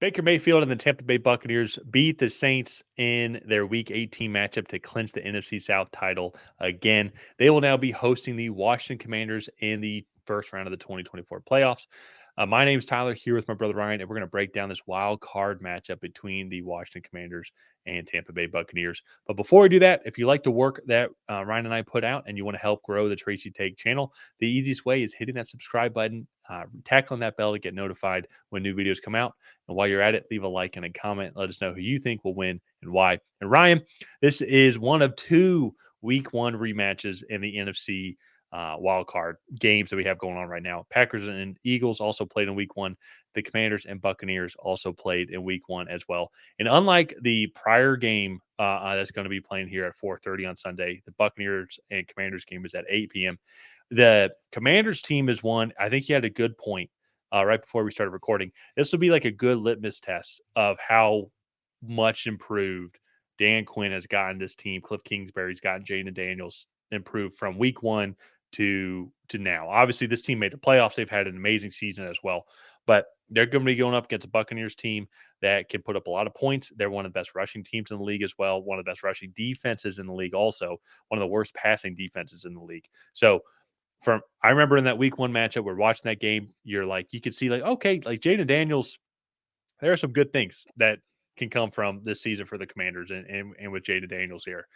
Baker Mayfield and the Tampa Bay Buccaneers beat the Saints in their Week 18 matchup to clinch the NFC South title again. They will now be hosting the Washington Commanders in the first round of the 2024 playoffs. My name is Tyler, here with my brother Ryan, and we're going to break down this wild card matchup between the Washington Commanders and Tampa Bay Buccaneers. But before we do that, if you like the work that Ryan and I put out and you want to help grow the Tracy Take channel, the easiest way is hitting that subscribe button, tackling that bell to get notified when new videos come out. And while you're at it, leave a like and a comment. Let us know who you think will win and why. And Ryan, this is one of two Week 1 rematches in the NFC wild card games that we have going on right now. Packers and Eagles also played in Week 1. The Commanders and Buccaneers also played in Week 1 as well. And unlike the prior game that's going to be playing here at 4:30 on Sunday, the Buccaneers and Commanders game is at 8 p.m. The Commanders team is one. I think you had a good point right before we started recording. This will be like a good litmus test of how much improved Dan Quinn has gotten this team. Cliff Kingsbury's gotten Jayden Daniels improved from Week 1 to now. Obviously, this team made the playoffs. They've had an amazing season as well, but they're going to be going up against a Buccaneers team that can put up a lot of points. They're one of the best rushing teams in the league as well. One of the best rushing defenses in the league, also one of the worst passing defenses in the league. So I remember in that Week 1 matchup, we're watching that game. You're like, you could see like, okay, like Jayden Daniels, there are some good things that can come from this season for the Commanders and with Jayden Daniels here.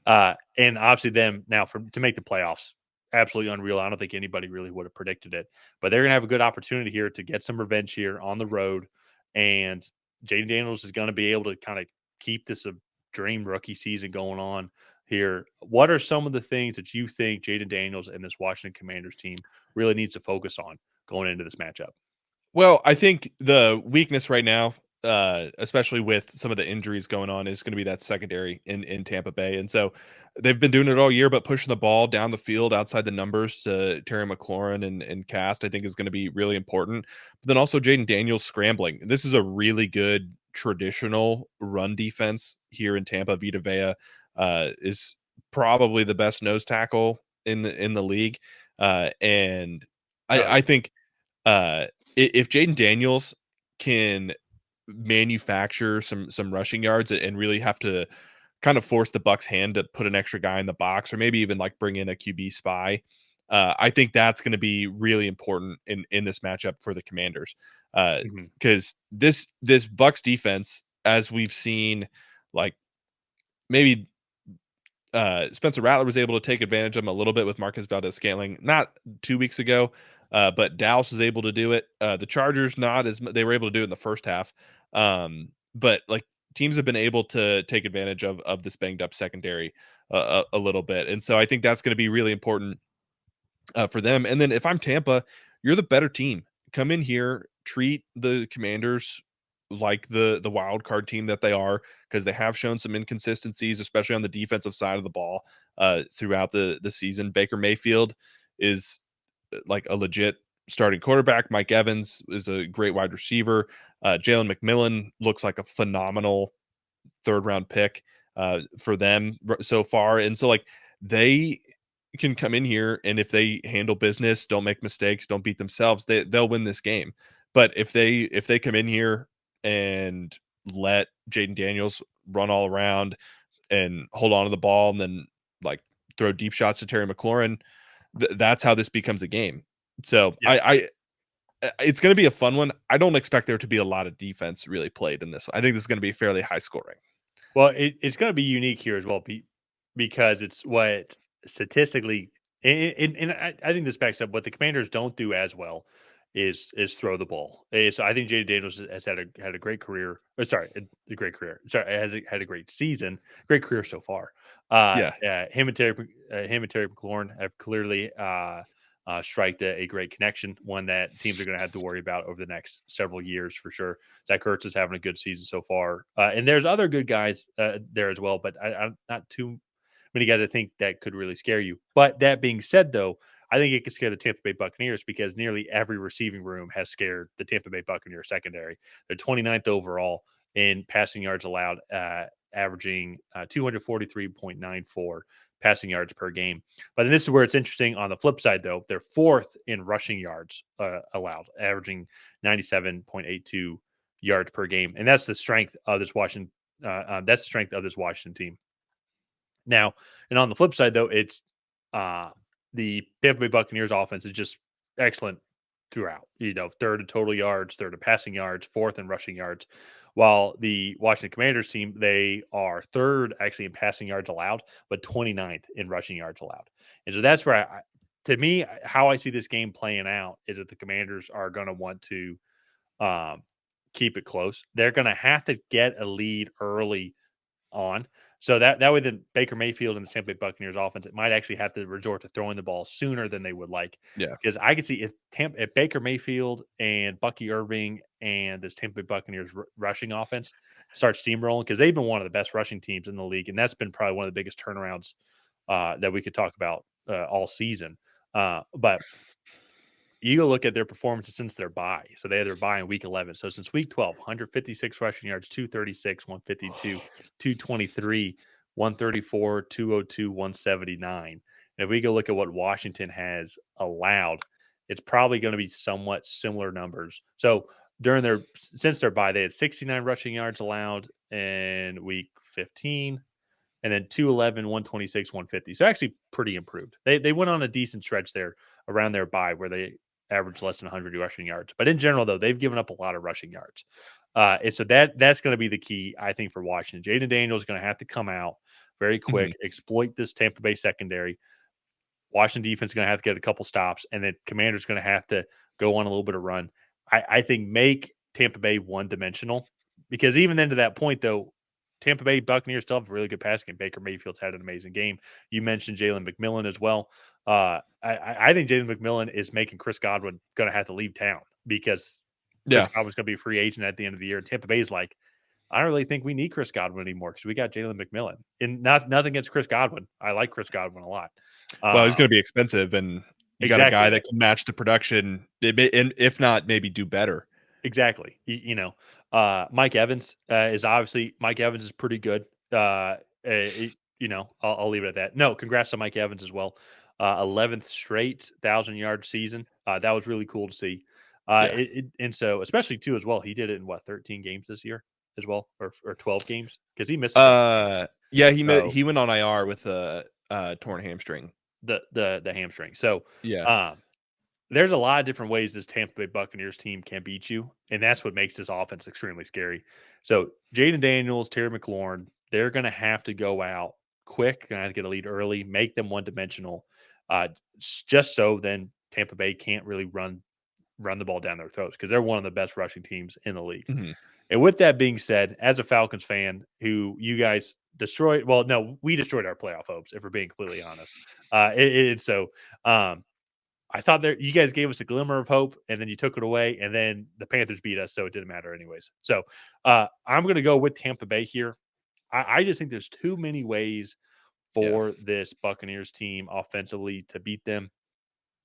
And obviously them now to make the playoffs, absolutely unreal. I don't think anybody really would have predicted it, but they're going to have a good opportunity here to get some revenge here on the road. And Jayden Daniels is going to be able to kind of keep this a dream rookie season going on here. What are some of the things that you think Jayden Daniels and this Washington Commanders team really needs to focus on going into this matchup? Well, I think the weakness right now, especially with some of the injuries going on, is going to be that secondary in Tampa Bay. And so they've been doing it all year, but pushing the ball down the field outside the numbers to Terry McLaurin and Cast, I think is going to be really important. But then also Jayden Daniels scrambling. This is a really good traditional run defense here in Tampa. Vita Vea is probably the best nose tackle in the league. And I think if Jayden Daniels can manufacture some rushing yards and really have to kind of force the Bucs' hand to put an extra guy in the box, or maybe even like bring in a QB spy, I think that's going to be really important in this matchup for the Commanders, Mhm. because this Bucs defense, as we've seen, like maybe Spencer Rattler was able to take advantage of him a little bit with Marcus Valdez-Scantling not 2 weeks ago, but Dallas was able to do it. The Chargers not as they were able to do it in the first half, but like teams have been able to take advantage of this banged up secondary a little bit, and so I think that's going to be really important for them. And then if I'm Tampa, you're the better team. Come in here, treat the Commanders like the wild card team that they are, because they have shown some inconsistencies, especially on the defensive side of the ball throughout the season. Baker Mayfield is like a legit starting quarterback. Mike Evans is a great wide receiver. Jalen McMillan looks like a phenomenal third round pick for them so far. And so like they can come in here, and if they handle business, don't make mistakes, don't beat themselves, they'll win this game. But if they come in here and let Jayden Daniels run all around and hold on to the ball and then like throw deep shots to Terry McLaurin, that's how this becomes a game. So Yeah. it's going to be a fun one. I don't expect there to be a lot of defense really played in this one. I think this is going to be fairly high scoring. Well, it's going to be unique here as well because it's what statistically, and I think this backs up what the Commanders don't do as well is throw the ball. So I think Jayden Daniels has had a great career. Or sorry, a great career. Sorry, had a great season, great career so far. Yeah. Him and Terry McLaurin have clearly striked a great connection, one that teams are going to have to worry about over the next several years for sure. Zach Ertz is having a good season so far, and there's other good guys there as well, but I'm not too many guys I think that could really scare you. But that being said, though, I think it could scare the Tampa Bay Buccaneers because nearly every receiving room has scared the Tampa Bay Buccaneers secondary. They're 29th overall in passing yards allowed, averaging 243.94 passing yards per game. But then this is where it's interesting. On the flip side, though, they're fourth in rushing yards allowed, averaging 97.82 yards per game, and that's the strength of this Washington. That's the strength of this Washington team. Now, and on the flip side, though, it's the Tampa Bay Buccaneers offense is just excellent throughout. Third in total yards, third in passing yards, fourth in rushing yards. While the Washington Commanders team, they are third actually in passing yards allowed, but 29th in rushing yards allowed. And so that's where, to me, how I see this game playing out is that the Commanders are going to want to keep it close. They're going to have to get a lead early on. So that way, then Baker Mayfield and the Tampa Bay Buccaneers offense, it might actually have to resort to throwing the ball sooner than they would like. Yeah. Because I could see if Baker Mayfield and Bucky Irving and this Tampa Bay Buccaneers rushing offense start steamrolling, because they've been one of the best rushing teams in the league, and that's been probably one of the biggest turnarounds that we could talk about all season. But you go look at their performances since their bye. So they had their bye in week 11. So since week 12, 156 rushing yards, 236, 152, 223, 134, 202, 179. And if we go look at what Washington has allowed, it's probably going to be somewhat similar numbers. So since their bye, they had 69 rushing yards allowed in week 15, and then 211, 126, 150. So actually pretty improved. They went on a decent stretch there around their bye where they averaged less than 100 rushing yards. But in general, though, they've given up a lot of rushing yards. And so that's going to be the key, I think, for Washington. Jayden Daniels is going to have to come out very quick, exploit this Tampa Bay secondary. Washington defense is going to have to get a couple stops, and then Commanders going to have to go on a little bit of run. I think make Tampa Bay one-dimensional, because even then to that point, though, Tampa Bay Buccaneers still have a really good passing game. Baker Mayfield's had an amazing game. You mentioned Jalen McMillan as well. I think Jalen McMillan is making Chris Godwin going to have to leave town, because Chris Godwin's going to be a free agent at the end of the year. And Tampa Bay's like, I don't really think we need Chris Godwin anymore because we got Jalen McMillan. And nothing against Chris Godwin. I like Chris Godwin a lot. Well, he's going to be expensive, and you got a guy that can match the production, and if not, maybe do better. Exactly. Mike Evans Mike Evans is pretty good. I'll leave it at that. No, congrats to Mike Evans as well. 11th straight 1,000-yard season. That was really cool to see. And so, especially too as well, he did it in 13 games this year as well, or 12 games, because he missed. He went on IR with a torn hamstring. The hamstring. So yeah. There's a lot of different ways this Tampa Bay Buccaneers team can beat you, and that's what makes this offense extremely scary. So Jayden Daniels, Terry McLaurin, they're going to have to go out quick, going to have to get a lead early, make them one-dimensional, just so then Tampa Bay can't really run the ball down their throats, because they're one of the best rushing teams in the league. Mm-hmm. And with that being said, as a Falcons fan who you guys destroyed, well, no, we destroyed our playoff hopes, if we're being completely honest. I thought you guys gave us a glimmer of hope, and then you took it away, and then the Panthers beat us, so it didn't matter anyways. So I'm going to go with Tampa Bay here. I just think there's too many ways for this Buccaneers team offensively to beat them,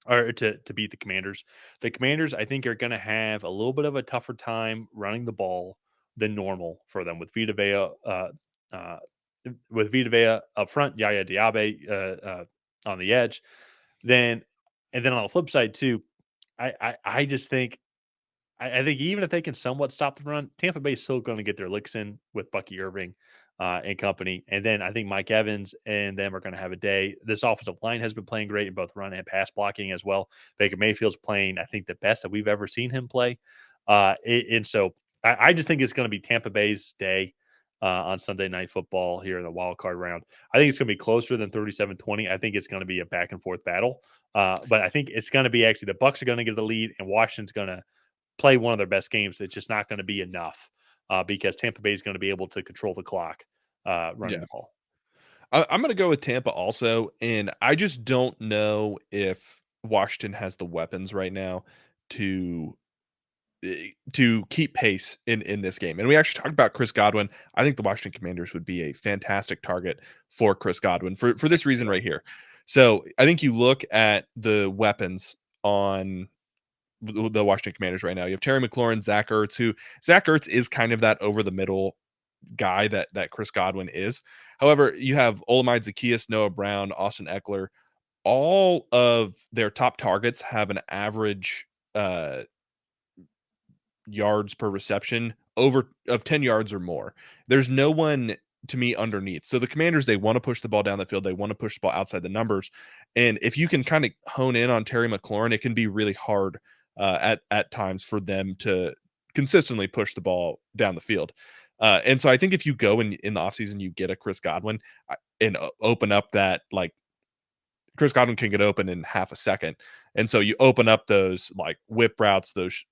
or to beat the Commanders. The Commanders, I think, are going to have a little bit of a tougher time running the ball than normal for them, with Vita Vea up front, Yaya Diaby on the edge. And then on the flip side too, I just think I think even if they can somewhat stop the run, Tampa Bay is still going to get their licks in with Bucky Irving and company. And then I think Mike Evans and them are going to have a day. This offensive line has been playing great in both run and pass blocking as well. Baker Mayfield's playing, I think, the best that we've ever seen him play. And so I just think it's going to be Tampa Bay's day on Sunday Night Football here in the wild card round. I think it's going to be closer than 37-20. I think it's going to be a back and forth battle. But I think it's going to be actually the Bucs are going to get the lead, and Washington's going to play one of their best games. It's just not going to be enough because Tampa Bay is going to be able to control the clock running the ball. I'm going to go with Tampa also, and I just don't know if Washington has the weapons right now to keep pace in this game. And we actually talked about Chris Godwin. I think the Washington Commanders would be a fantastic target for Chris Godwin for this reason right here. So I think you look at the weapons on the Washington Commanders right now. You have Terry McLaurin, Zach Ertz, who Zach Ertz is kind of that over the middle guy that Chris Godwin is. However, you have Olamide Zaccheaus, Noah Brown, Austin Eckler. All of their top targets have an average yards per reception over of 10 yards or more. There's no one to me underneath. So the Commanders, they want to push the ball down the field. They want to push the ball outside the numbers. And if you can kind of hone in on Terry McLaurin, it can be really hard at times for them to consistently push the ball down the field. And so I think if you go in the offseason, you get a Chris Godwin and open up that, like, Chris Godwin can get open in half a second. And so you open up those like whip routes, those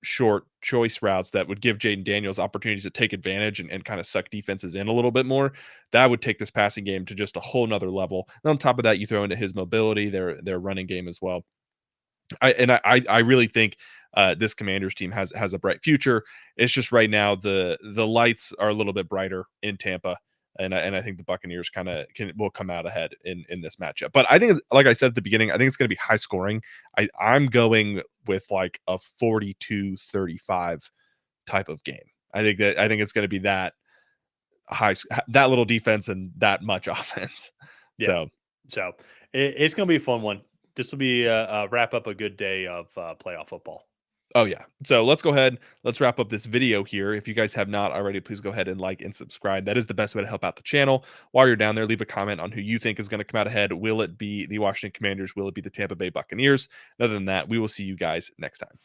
short choice routes that would give Jayden Daniels opportunities to take advantage and kind of suck defenses in a little bit more. That would take this passing game to just a whole nother level. And on top of that, you throw into his mobility, their running game as well. I really think this Commanders team has a bright future. It's just right now the lights are a little bit brighter in Tampa, and I think the Buccaneers will come out ahead in this matchup. But I think, like I said at the beginning, I think it's going to be high scoring. I'm going with like a 42-35 type of game. I think it's going to be that high, that little defense and that much offense. Yeah. So it's going to be a fun one. This will be a wrap up a good day of playoff football. Oh, yeah. So let's go ahead. Let's wrap up this video here. If you guys have not already, please go ahead and like and subscribe. That is the best way to help out the channel. While you're down there, leave a comment on who you think is going to come out ahead. Will it be the Washington Commanders? Will it be the Tampa Bay Buccaneers? And other than that, we will see you guys next time.